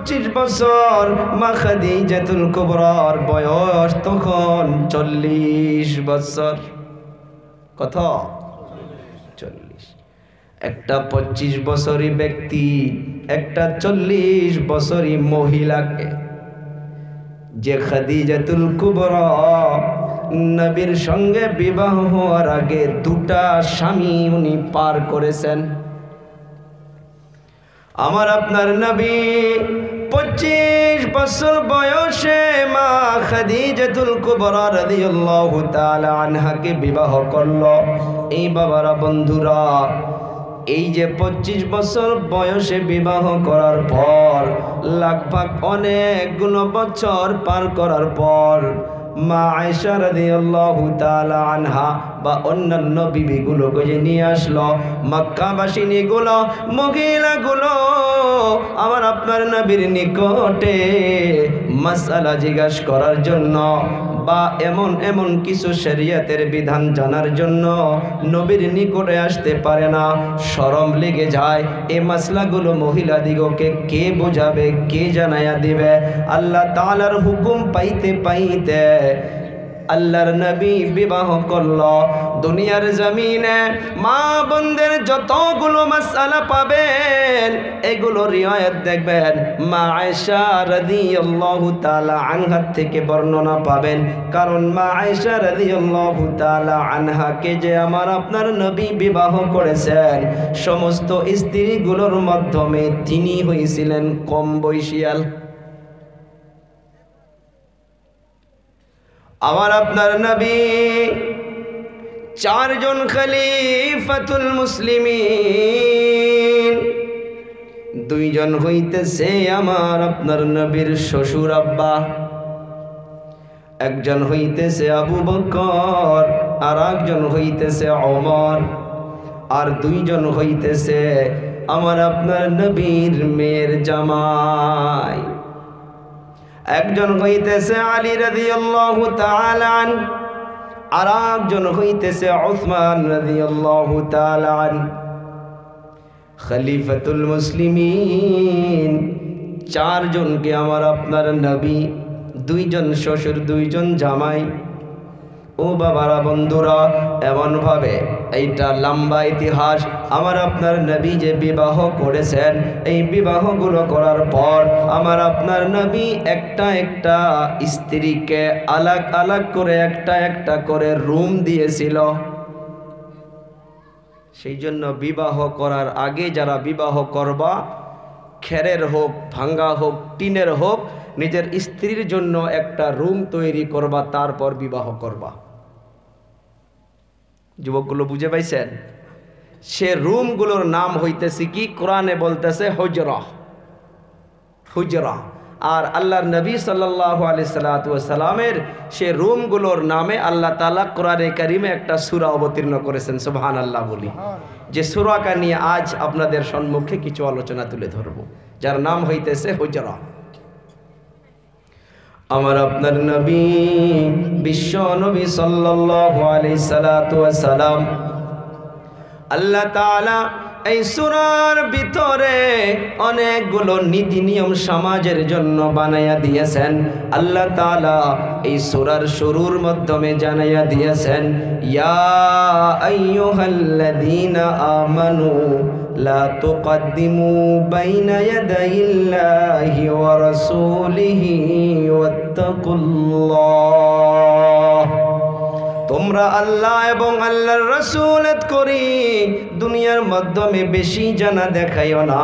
25 বছর মা খাদিজাতুল কুবরার বয়স তখন 40 বছর। কত? 40। একটা 25 বছরই ব্যক্তি একটা 40 বছরই মহিলাকে, যে খাদিজাতুল কুবরা নবীর সঙ্গে বিবাহ হওয়ার আগে দুটা স্বামী উনি পার করেছেন। আমার আপনার নবী 25 বছর বয়সে মা খাদিজাতুল কুবরা রাদিয়াল্লাহু তাআলা আনহাকে বিবাহ করলো। এই বাবারা, বন্ধুরা, এই যে 25 বছর বয়সে বিবাহ করার পর লাগভাগ অনেকগুলো বছর পার করার পর মা আয়েশা রাদিয়াল্লাহু তাআলা আনহা বা অন্যান্য বিবিগুলোকে যে নিয়ে আসলো, মক্কাবাসিনীগুলো, মহিলাগুলো আমার আপনার নবীর নিকটে মাসআলা জিজ্ঞাসা করার জন্য বা এমন কিছু শরীয়তের বিধান জানার জন্য নবীর নিকটে আসতে পারে না, শরম লেগে যায়। এই মাসলাগুলো মহিলা দিগকে কে বোঝাবে, কে জানায়া দিবে? আল্লাহ তাআলার হুকুম পাইতে পাইতে আল্লাহর নবী বিবাহ করলো। দুনিয়ার জমিনে মা বোনদের যতগুলো মাসআলা পাবেন এগুলো রিওয়ায়াত দেখবেন মা আয়েশা রাদিয়াল্লাহু তাআলা আনহা থেকে বর্ণনা পাবেন। কারণ মা আয়েশা রাদিয়াল্লাহু তাআলা আনহাকে যে আমার আপনার নবী বিবাহ করেছেন, সমস্ত স্ত্রীগুলোর মাধ্যমে তিনি হয়েছিলেন কম বয়সিয়াল। আমার আপনার নবী 4 জন খলিফাতুল মুসলিমিন, 2 জন হইতেছে আমার আপনার নবীর শ্বশুর আব্বা, একজন হইতেছে আবু বকর, আর একজন হইতেছে ওমর, আর 2 জন হইতেছে আমার আপনার নবীর মেয়ের জামাই। একজন হইতেছে আলী রাদিয়াল্লাহু তাআলা আনহু, আর একজন হইতেছে উসমান রাদিয়াল্লাহু তাআলা আনহু। খলিফাতুল মুসলিমিন 4 জনকে আমার আপনার নবী, 2 জন শ্বশুর, 2 জন জামাই। ও বাবারা, বন্ধুরা, এমন ভাবে এইটা লম্বা ইতিহাস। আমার আপনার নবী যে বিবাহ করেছেন, এই বিবাহগুলো করার পর আমার আপনার নবী একটা একটা স্ত্রীকে আলাগ আলাগ করে একটা করে রুম দিয়েছিল। সেই জন্য বিবাহ করার আগে যারা বিবাহ করবা, খেরের হোক, ভাঙ্গা হোক, টিনের হোক, নিজের স্ত্রীর জন্য একটা রুম তৈরি করবা, তারপর বিবাহ করবা। যুবকগুলো বুঝে পাইছেন? সে রুমগুলোর নাম হইতেছে কি? কোরআনে বলতেছে হুজরা, হুজরা। আর আল্লাহর নবী সাল্লাল্লাহু আলাইহি সাল্লামের সে রুমগুলোর নামে আল্লাহ তাআলা কোরআনে কারিমে একটা সূরা অবতীর্ণ করেছেন। সুবহানাল্লাহ বলি। যে সূরাটা নিয়ে আজ আপনাদের সম্মুখে কিছু আলোচনা তুলে ধরব, যার নাম হইতেছে হুজরা। আমার আপনার নবী, বিশ্ব নবী সাল্লাল্লাহু আলাইহি সাল্লাম, আল্লাহ তাআলা এই সূরার ভিতরে অনেকগুলো নীতি নিয়ম সমাজের জন্য বানায়া দিয়েছেন। আল্লাহ তাআলা এই সূরার শুরুর মাধ্যমে জানাইয়া দিয়েছেন, ইয়া আইয়ুহাল্লাযীনা আমানু লা তুকদ্দিমু বাইনা ইয়াদাইল্লাহি ওয়া রাসূলিহি ওয়াত্তাকুল্লাহ। তোমরা আল্লাহ এবং আল্লাহর রাসূলত করি দুনিয়ার মাধ্যমে বেশি জানা দেখাইও না,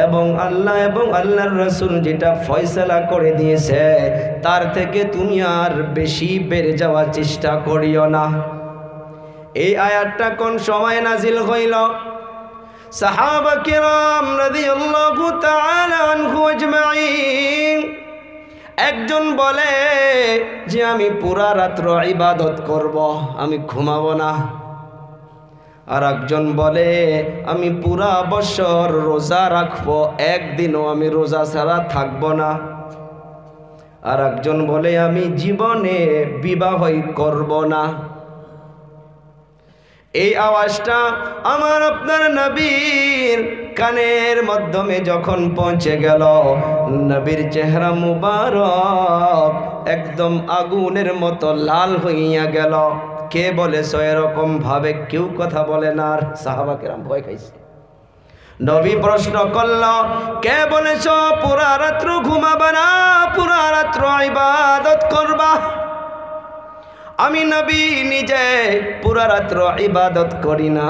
এবং আল্লাহ এবং আল্লাহর রাসূল যেটা ফয়সালা করে দিয়েছে তার থেকে তুমি আর বেশি বেড়ে যাওয়ার চেষ্টা করিও না। এই আয়াতটা কোন সময় নাজিল হইল? সাহাবা কিরাম রাদিয়াল্লাহু তাআলা আনহু আজমাইন। একজন বলে যে আমি পুরা রাত্র ইবাদত করব, আমি ঘুমাবো না। আর একজন বলে আমি পুরা বছর রোজা রাখবো, একদিনও আমি রোজা ছাড়া থাকবো না। আর একজন বলে আমি জীবনে বিবাহই করব না। এই আওয়াজটা আমার আপনার নবীর কানের মাধ্যমে যখন পৌঁছে গেল, নবীর চেহারা মুবারক একদম আগুনের মতো লাল হইয়া গেল। কে বলেছ এরকম ভাবে? কেউ কথা বলে না, আর সাহাবা কেরাম ভয় খাইছে। নবী প্রশ্ন করল, কে বলেছ পুরা রাত্র ঘুমাবা না, পুরা রাত্র ইবাদত করবা? আমি নবী নিজে পুরা রাত্র ইবাদত করি না।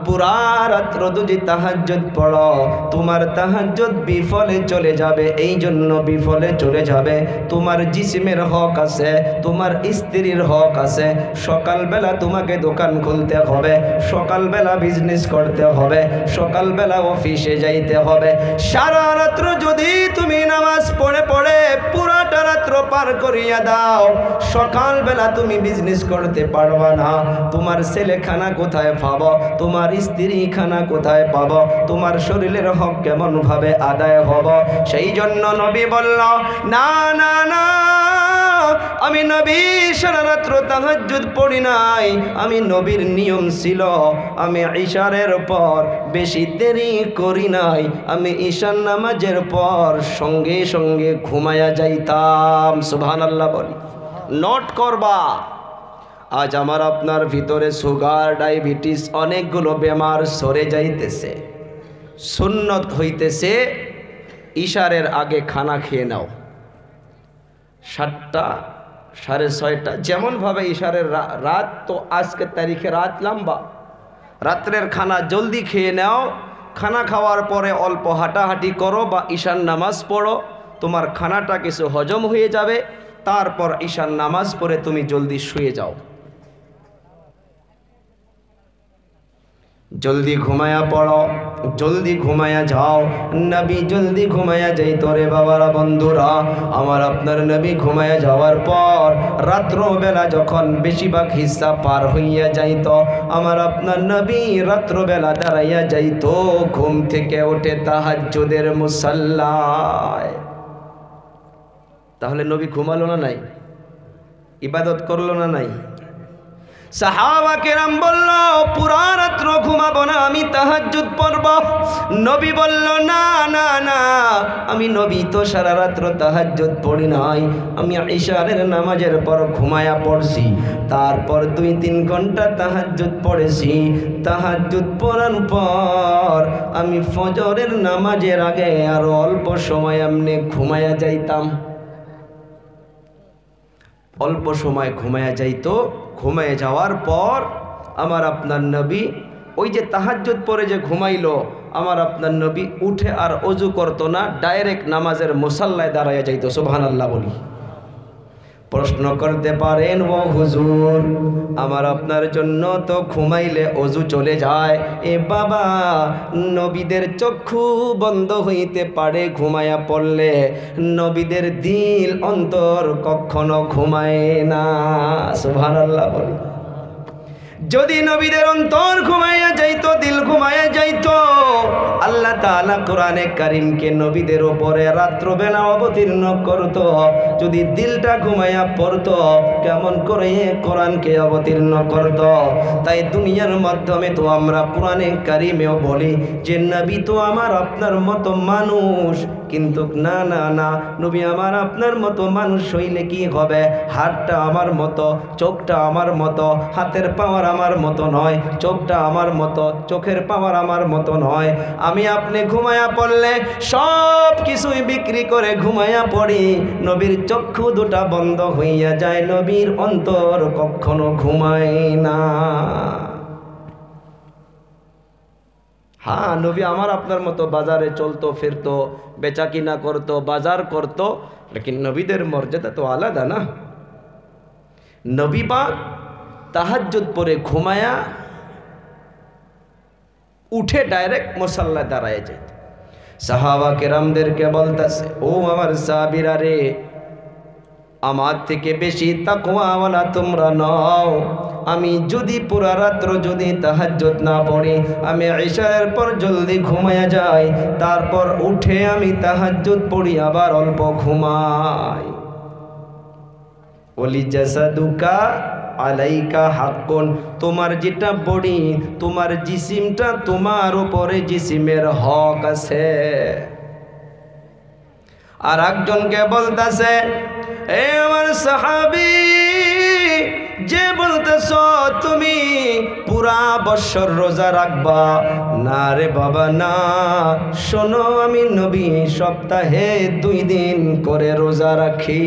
পুরা রাত্র যদি তাহাজ্জুদ পড়ো, তোমার তাহাজ্জুদ বিফলে চলে যাবে। এই জন্য বিফলে চলে যাবে, তোমার জিসিমের হক আছে, তোমার স্ত্রীর হক আছে। সকালবেলা তোমাকে দোকান খুলতে হবে, সকালবেলা বিজনেস করতে হবে, সকালবেলা অফিসে যাইতে হবে। সারা রাত্র যদি তুমি নামাজ পড়ে পড়ে পুরাটা রাত্র পার করিয়া দাও, সকালবেলা তুমি বিজনেস করতে পারবা না। তোমার ছেলে খানা কোথায় পাবো, তোমার স্ত্রী খানা কোথায় পাবো, তোমার শরীরের হক কেমন ভাবে আদায় হব? সেই জন্য নবী বলল, না না না, আমি নবী সারা রাত্র তাহাজ্জুদ পড়ি নাই। আমি নবীর নিয়ম ছিল, আমি ইশারের পর বেশি দেরি করি নাই। আমি ঈশান নামাজের পর সঙ্গে সঙ্গে ঘুমায়া যাইতাম। সুবহানাল্লাহ বলি। নোট করবা, আজ আমার আপনার ভিতরে সুগার, ডায়াবেটিস, অনেকগুলো বেমার সরে যাইতেছে। সুন্নত হইতেছে ইশারের আগে খানা খেয়ে নাও। 7টা, 6:30, যেমনভাবে ইশারের রাত, তো আজকের তারিখে রাত লম্বা, রাত্রের খানা জলদি খেয়ে নাও। খানা খাওয়ার পরে অল্প হাঁটাহাঁটি করো বা ঈশান নামাজ পড়ো, তোমার খানাটা কিছু হজম হয়ে যাবে। তারপর ঈশান নামাজ পড়ে তুমি জলদি শুয়ে যাও, জলদি ঘুমায়া পড়ো, জলদি ঘুমায়া যাও। নবী জলদি ঘুমায়া যাইত রে বাবারা, বন্ধুরা আমার আপনার নবী ঘুমায়া যাওয়ার পর রাত্রবেলা যখন বেশিরভাগ হিস্সা পার হইয়া যাইত, আমার আপনার নবী রাত্রবেলা দাঁড়াইয়া যাইত, ঘুম থেকে উঠে তাহাজ্জুদের মুসাল্লায়। তাহলে নবী ঘুমালো না নাই? ইবাদত করলো না নাই? সাহাবা কেরাম বলল, পুরা রাত্র ঘুমাবো না, আমি তাহাজ্জুদ পড়ব। নবী বলল, না না না, আমি নবী তো সারা রাত্র তাহাজ্জুদ পড়ি নাই, আমি ইশারের নামাজের পর ঘুমায়া পড়ছি, তারপর 2-3 ঘন্টা তাহাজ্জুদ পড়েছি। তাহাজ্জুদ পড়ার পর আমি ফজরের নামাজের আগে আরো অল্প সময় এমনি ঘুমায়া যাইতাম। অল্প সময় ঘুমায়া যাইতো। ঘুমায় যাওয়ার পর আমার আপনার নবী ওই যে তাহাজ্জুদ পরে যে ঘুমাইলো, আমার আপনার নবী উঠে আর ওযু করতো না, ডাইরেক্ট নামাজের মুসাল্লায় দাঁড়াইয়া যাইতো। সুবহানাল্লাহ বলি। প্রশ্ন করতে পারেন, ও হুজুর আমার আপনার জন্য তো ঘুমাইলে ওযু চলে যায়। এ বাবা, নবীদের চক্ষু বন্ধ হইতে পারে ঘুমায়া পড়লে, নবীদের দিল অন্তর কখনো ঘুমায় না। সুবহানাল্লাহ বলি। যদি নবীদের অন্তর ঘুমাইয়া যাইতো, দিল ঘুমাইয়া যাইতো, আল্লাহ তাআলা কোরআনে কারীমকে নবীদের উপরে রাত্রবেলা অবতীর্ণ করতো। যদি দিলটা ঘুমাইয়া পড়তো, কেমন করে কোরআনকে অবতীর্ণ করতো? তাই দুনিয়ার মাধ্যমে তো আমরা কোরআনে কারীমেও বলি যে নবী তো আমার আপনার মতো মানুষ, কিন্তু না না না, নবী আমার আপনার মতো মানুষ হইলে কি হবে? হাতটা আমার মতো, চোখটা আমার মতো, হাতের পাওয়ার আমার মতো নয়, চোখটা আমার মতো, চোখের পাওয়ার আমার মতো নয়। আমি আপনি ঘুমায়া পড়লে সব কিছুই বিক্রি করে ঘুমায়া পড়ি, নবীর চক্ষু দুটা বন্ধ হইয়া যায়, নবীর অন্তর কখনো ঘুমায় না। হ্যাঁ, নবী আমার আপনার মতো বাজারে চলতো ফিরতো, বেচা কিনা করতো, বাজার করতো, লেকিন নবীদের মর্যাদা তো আলাদা না। নবী পাক তাহাজ্জুদ পরে ঘুমায়া উঠে ডাইরেক্ট মুসাল্লায় দাঁড়ায় যেত। সাহাবা কেরামদেরকে বলতেছে, ও আমার সাহাবীরা রে, আমার থেকে বেশি তাকওয়াওয়ালা তোমরা নও। আমি যদি পুরা রাত্র যদি তাহাজ্জুদ না পড়ি, আমি ইশার পর জলদি ঘুমায়া যাই, তারপর উঠে আমি তাহাজ্জুদ পড়ি, আবার অল্প ঘুমাই। ওলি জাসাদুকা আলাইকা হাক্কুন, তোমার যেটা বডি, তোমার জিসিমটা, তোমার উপরে জিসিমের হক আছে। আর একজনকে বলতেছে, এ আমার সাহাবী, যে বলতেছ তুমি পুরা বৎসর রোজা রাখবা, না রে বাবা না, শোনো আমি নবী সপ্তাহে 2 দিন করে রোজা রাখি,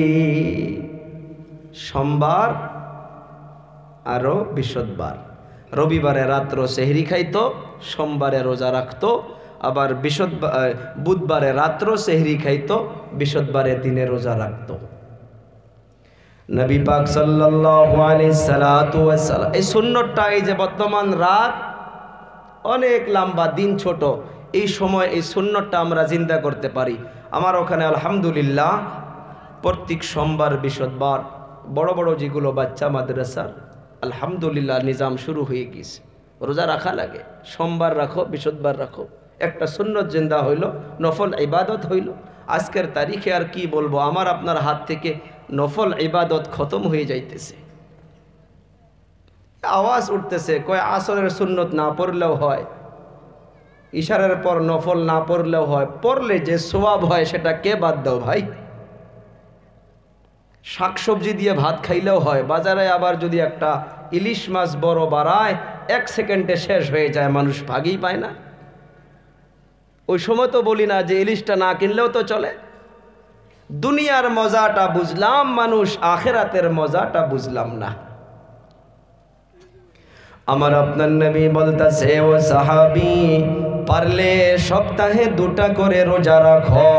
সোমবার আরো বৃহস্পতিবার। রবিবারে রাত্র সেহরি খাইতো, সোমবারে রোজা রাখতো, আবার বুধবারে রাত্র সেহরি খাইতো, বৃহস্পতিবারে দিনে রোজা রাখতো। নবী পাক সাল্লাল্লাহু আলাইহি সাল্লাতু ওয়াস সালাম এই সুন্নতটা, এই যে বর্তমান রাত অনেক লম্বা, দিন ছোট, এই সময় এই সুন্নতটা আমরা জিন্দা করতে পারি। আমার ওখানে আলহামদুলিল্লাহ প্রত্যেক সোমবার বৃহস্পতিবার বড় বড় যেগুলো বাচ্চা মাদ্রাসার আলহামদুলিল্লাহ নিজাম শুরু হয়ে গেছে, রোজা রাখা লাগে, সোমবার রাখো, বৃহস্পতিবার রাখো, একটা সুন্নত জিন্দা হইল, নফল ইবাদত হইল। আজকের তারিখে আর কি বলবো, আমার আপনার হাত থেকে নফল ইবাদত খতম হয়ে যাইতেছে। আওয়াজ উঠতেছে, কয় আসরের সুন্নত না পড়লেও হয়, ইশারের পর নফল না পড়লেও হয়, পড়লে যে সওয়াব হয় সেটা কে বাদ দাও ভাই। শাকসবজি দিয়ে ভাত খাইলেও হয়, বাজারে আবার যদি একটা ইলিশ মাছ বড় বাড়ায় 1 সেকেন্ডে শেষ হয়ে যায়, মানুষ ভাগই পায় না। ওই সময় তো বলি না যে ইলিশটা না কিনলেও তো চলে। দুনিয়ার মজাটা বুঝলাম, মানুষ আখেরাতের মজাটা বুঝলাম না। আমার আপনার নবী বলতেছে, ও সাহাবী, পারলে সপ্তাহে 2টা করে রোজা রাখো,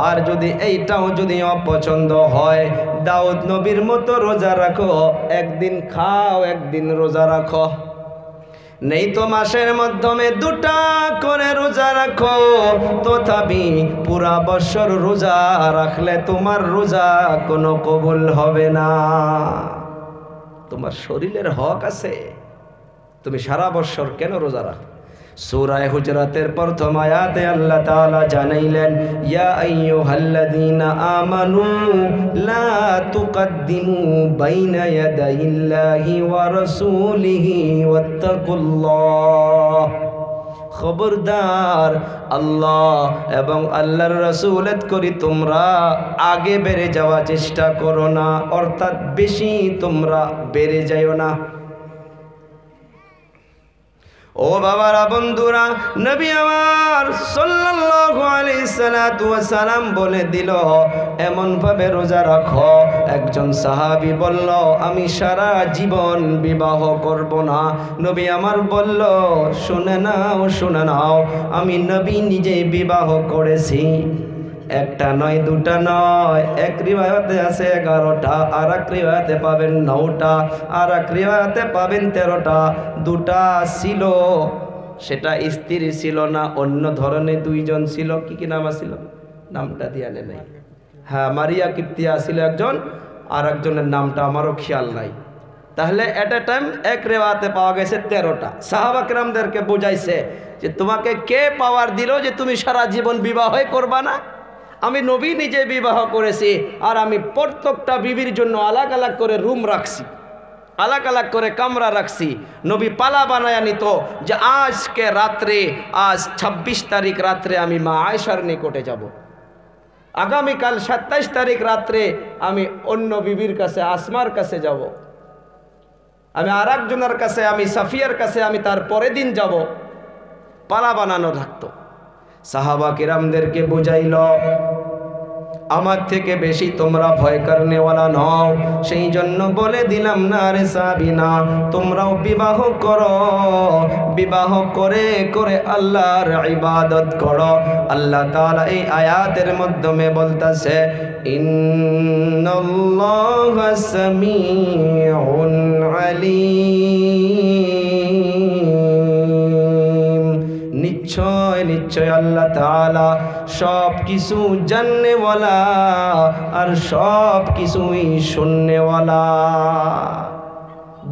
আর যদি এইটাও যদি অপছন্দ হয়, দাউদ নবীর মতো রোজা রাখো, একদিন খাও একদিন রোজা রাখো। নেই তো মাসের মাধ্যমে 2টা করে রোজা রাখো, তথাপি পুরা বছর রোজা রাখলে তোমার রোজা কোনো কবুল হবে না। তোমার শরীরের হক আছে, তুমি সারা বছর কেন রোজা রাখো? সূরা হুজরাতের প্রথম আয়াতে আল্লাহ তাআলা জানাইলেন, ইয়া আইয়ুহাল্লাযীনা আমানু লা তুকদ্দিমু বাইনা ইয়াদাইল্লাহি ওয়া রাসূলিহি ওয়াত্তাকুল্লাহ। খবরদার, আল্লাহ এবং আল্লাহর রাসূলের করি তোমরা আগে বেড়ে যাওয়ার চেষ্টা করো না, অর্থাৎ বেশি তোমরা বেড়ে যাইও না। ও বাবারা, বন্ধুরা, নবী আমার সাল্লাল্লাহু আলাইহি সাল্লাতু ওয়াস সালাম বলে দিল, এমন ভাবে রোজা রাখো। একজন সাহাবী বলল, আমি সারা জীবন বিবাহ করব না। নবী আমার বলল, শুনে নাও শুনে নাও, আমি নবী নিজে বিবাহ করেছি। একটা নয়, 2টা নয়, এক রিওয়ায়াতে আছে 11টা, আর এক রিওয়ায়াতে পাবেন 9টা, আর এক রিওয়ায়াতে পাবেন 13টা। 2টা ছিল, সেটা স্ত্রী ছিল না, অন্য ধরনের 2জন ছিল। কি কি নাম ছিল? নামটা দিয়ে আনে নাই। হ্যাঁ, মারিয়া কিপ্তিয়া ছিল একজন, আর একজনের নামটা আমারও খেয়াল নাই। তাহলে এট এ টাইম এক রিওয়ায়াতে পাওয়া গেছে 13টা। সাহাবা কেরামদেরকে বুঝাইছে যে তোমাকে কে পাওয়ার দিল যে তুমি সারা জীবন বিবাহই করবা না? আমি নবী নিজে বিবাহ করেছি, আর আমি প্রত্যেকটা বিবির জন্য আলাদা আলাদা করে রুম রাখছি, আলাদা আলাদা করে কামরা রাখছি। নবী পালা বানায় নিত যে আজকে রাত্রে, আজ 26 তারিখ রাত্রে আমি মা আয়েশার নিকটে যাব, আগামীকাল 27 তারিখ রাত্রে আমি অন্য বিবির কাছে, আসমার কাছে যাব, আমি আর একজনের কাছে, আমি সাফিয়ার কাছে আমি তার পরের দিন যাব। পালা বানানো থাকতো। সাহাবা কিরামদেরকে বুঝাইল, আমার থেকে বেশি তোমরা ভয় করনেওয়ালা নও, সেই জন্য বলে দিলাম না রে সাবিনা, তোমরাও বিবাহ করো, বিবাহ করে করে আল্লাহর ইবাদত করো। আল্লাহ তাআলা এই আয়াতের মাধ্যমে বলতেছে, ইন্নাল্লাহা সামিউন আলীম। নিশ্চয় নিশ্চয় আল্লাহ তাআলা সব কিছু জাননেওয়ালা আর সব কিছুই শুননেওয়ালা।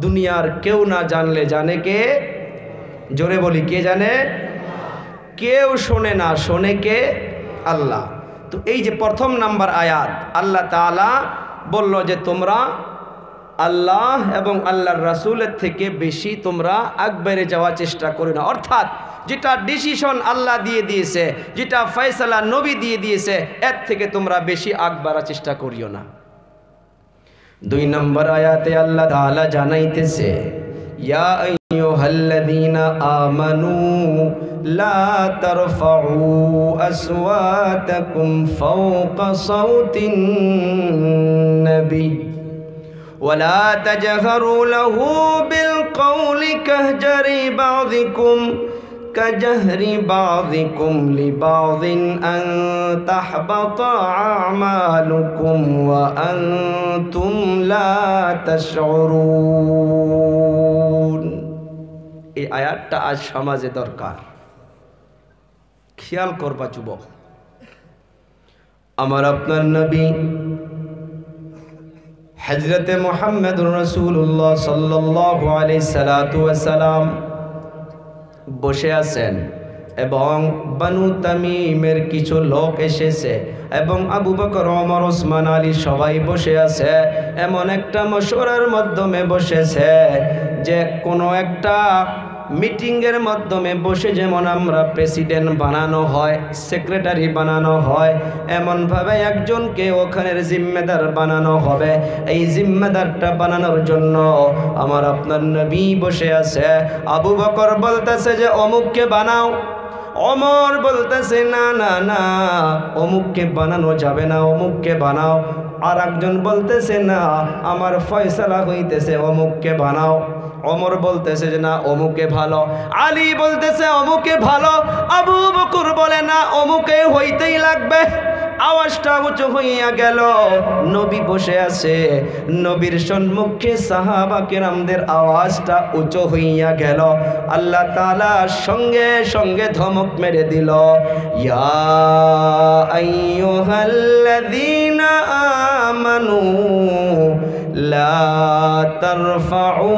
দুনিয়ার কেউ না জানলে জানে কে? জোরে বলি, কে জানে? কেউ শোনে না, শোনে কে? আল্লাহ। তো এই যে প্রথম নাম্বার আয়াত, আল্লাহ তাআলা বলল যে তোমরা আল্লাহ এবং আল্লাহর রাসূলের থেকে বেশি তোমরা আগবাড়ে যাওয়ার চেষ্টা করো না। অর্থাৎ যেটা ডিসিশন আল্লাহ দিয়ে দিয়েছে, যেটা ফয়সালা নবী দিয়ে দিয়েছে, এর থেকে তোমরা বেশি আগবাড়ার চেষ্টা করিও না। 2 নম্বর আয়াতে আল্লাহ তাআলা জানাইতেছে, ইয়া আইয়ুহাল্লাযীনা আমানু লা তারফাউ আসওয়াতাকুম ফাওকা সাওতিন নবী ওয়ালা তাজহারু লাহু বিল কওলি কাহজারি বাযিকুম কাজহরি বাযিকুম লিবাযিন আন তাহবাতা আমালুকুম ওয়া আনতুম লা তাশউরুন। এই আয়াতটা আজ সমাজে দরকার, খেয়াল করবা যুবক। আমার আপনার নবী হযরতে মুহাম্মদুর রাসূলুল্লাহ সাল্লাল্লাহু আলাইহি সাল্লাতু ওয়া সাল্লাম বসে আছেন এবং বানু তামিমের কিছু লোক এসেছে এবং আবু বকর, ওমর, ওসমান, আলী সবাই বসে আছে। এমন একটা মশওয়ারার মাধ্যমে বসেছে যে কোনো একটা মিটিংয়ের মাধ্যমে বসে যেমন আমরা প্রেসিডেন্ট বানানো হয়, সেক্রেটারি বানানো হয়, এমনভাবে একজনকে ওখানের জিম্মেদার বানানো হবে। এই জিম্মেদারটা বানানোর জন্য আমার আপনার নবী বসে আছে। আবু বকর বলতেছে যে অমুককে বানাও, ওমর বলতেছে না না না অমুককে বানানো যাবে না, অমুককে বানাও। আর একজন বলতেছে না আমার ফয়সালা হইতেছে অমুককে বানাও। ওমর বলতেছে যে না অমুকে ভালো, আলী বলতেছে অমুকে ভালো, আবু বকর বলে না অমুকে হইতেই লাগবে। আওয়াজটা উঁচু হইয়া গেল, নবী বসে আছে, নবীর সম্মুখে সাহাবা কেরামদের আওয়াজটা উঁচু হইয়া গেল। আল্লাহ তাআলা সঙ্গে সঙ্গে ধমক মেরে দিল, ইয়া আইয়ুহাল্লাযীনা আমানু লা তারফাউ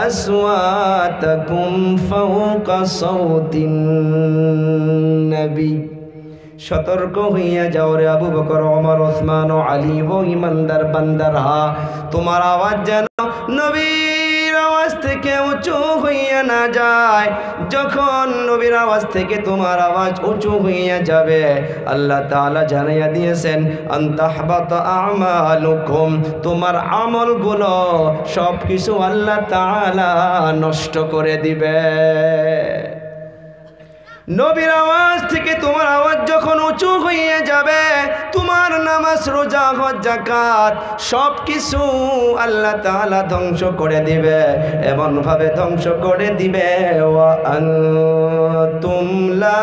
আসওয়াতাকুম ফাওকা সাওতিন নবী। সতর্ক হইয়া যাও রে আবু বকর, ওমর, ওসমান ও আলী ও ইমানদার বান্দারা, তোমার আওয়াজ যেন নবীর আওয়াজ থেকে উঁচু হইয়া না যায়। যখন নবীর আওয়াজ থেকে তোমার আওয়াজ উঁচু হইয়া যাবে, আল্লাহ তাআলা জানাইয়া দিয়েছেন আনতাহবাতা আমালুকুম, তোমার আমলগুলো সব কিছু আল্লাহ তাআলা নষ্ট করে দিবে। নবীর আওয়াজ থেকে তোমার আওয়াজ যখন উঁচু হয়ে যাবে, তোমার নামাজ, রোজা, হজ, যাকাত সব কিছু আল্লাহ তাআলা ধ্বংস করে দিবে। এমন ভাবে ধ্বংস করে দিবে ওয়া আনতুম লা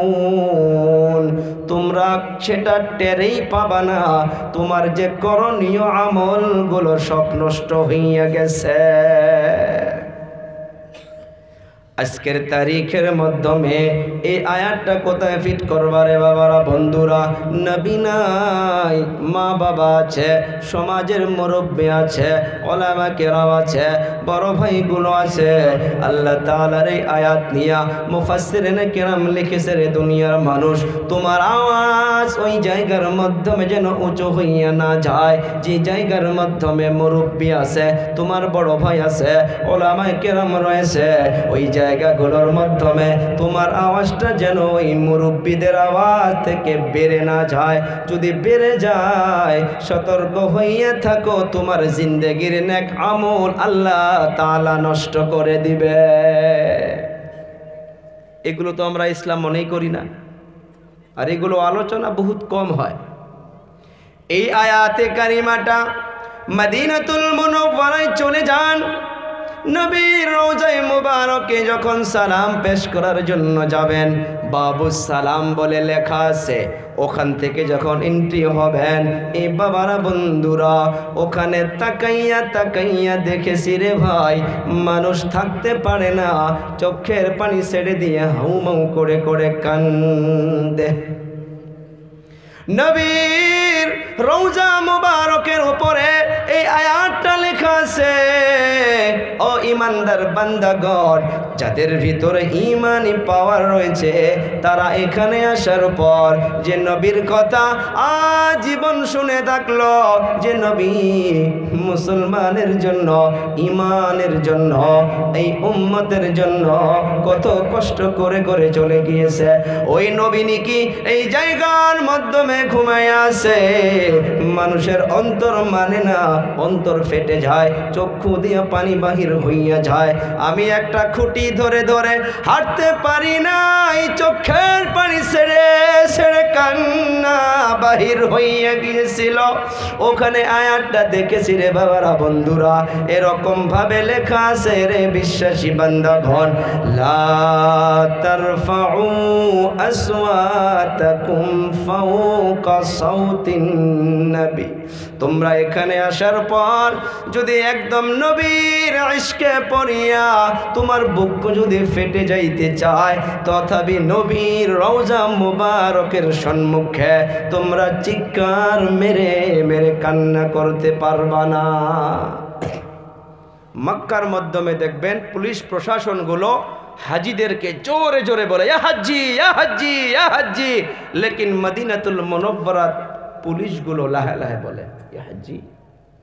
তাশউরুন, তোমরা সেটা টেরেই পাবা না। তোমার যে করণীয় আমলগুলো সব নষ্ট হইয়া গেছে। আজকের তারিখের মাধ্যমে এই আয়াতটা কোথায় ফিট করবারে বাবারা, বন্ধুরা? নবী নাই, মা বাবা আছে, সমাজের মুরব্বী আছে, ওলামা কেরাম আছে, বড় ভাইগুলো আছে। আল্লাহ তাআলার এই আয়াত নিয়া মুফাসসিরিনে কেরাম লিখেছে, রে দুনিয়ার মানুষ, তোমার আওয়াজ ওই জায়গার মাধ্যমে যেন উঁচু হইয়া না যায়, যে জায়গার মাধ্যমে মুরব্বী আছে, তোমার বড় ভাই আছে, ওলামা কেরাম রয়েছে, ওই জায়গাগুলোর মাধ্যমে তোমার আওয়াজটা যেন ওই মুরব্বীদের আওয়াজ থেকে বেড়ে না যায়। যদি বেড়ে যায়, সতর্ক হইয়া থাকো, তোমার জিন্দেগির নেক আমল আল্লাহ তাআলা নষ্ট করে দিবে। এগুলো তো আমরা ইসলাম মনেই করি না, আর এগুলো আলোচনা বহুত কম হয়। এই আয়াতে কারিমাটা মদিনাতুল মুনাওয়ারায় চলে যান। নবীর রওজায়ে মুবারকে যখন সালাম পেশ করার জন্য যাবেন, বাবু সালাম বলে লেখা আছে, ওখান থেকে যখন এন্ট্রি হবেন, এই বাবারা বন্ধুরা, ওখানে তাকাইয়া তাকাইয়া দেখেছি রে ভাই, মানুষ থাকতে পারে না, চোখের পানি ছেড়ে দিয়ে হাউমাউ করে করে কান্দে। নবীর রওজা মুবারকের উপরে এই আয়াতটা লেখা আছে, ও ইমানদার বান্দাগণ, যাদের ভিতরে ঈমানি পাওয়ার রয়েছে তারা এখানে আসার পর যে নবীর কথা আজীবন শুনে থাকলো, যে নবী মুসলমানের জন্য, ঈমানের জন্য, এই উম্মতের জন্য কত কষ্ট করে করে চলে গিয়েছে, ওই নবী নাকি এই জায়গার মাধ্যমে ঘুমায় আছে। মানুষের অন্তর মানে না, অন্তর ফেটে যায়, চক্ষু দিয়ে পানি বাহির হইয়া যায়। আমি একটা খুঁটি ধরে ধরে হাঁটতে পারি না, এই চোখের পানি ছেড়ে ছেড়ে কান্না বাহির হইয়া গিয়েছিল। ওখানে আয়াতটা দেখেছি রে বাবারা, বন্ধুরা, এরকম ভাবে লেখা আছে রে বিশ্বাসী বান্দাগণ, লা তারফাউ আসওয়াতাকুম ফাওকা সাউতিন নবী। তোমরা এখানে আসার পর যদি একদম নবীর ইশকে পড়িয়া তোমার বুক যদি ফেটে যাইতে চায়, তথাপি নবীর রওজা মুবারকের সম্মুখে তোমরা চিৎকার মেরে মেরে কান্না করতে পারবা না। মক্কার মাধ্যমে দেখবেন পুলিশ প্রশাসনগুলো হাজিদেরকে জোরে জোরে বলে ইয়া হাজ্জি ইয়া হাজ্জি ইয়া হাজ্জি, লেকিন মদিনাতুল মুনাওয়ারাত পুলিশগুলো লাহে লাহে বলে ইয়া হাজ্জি।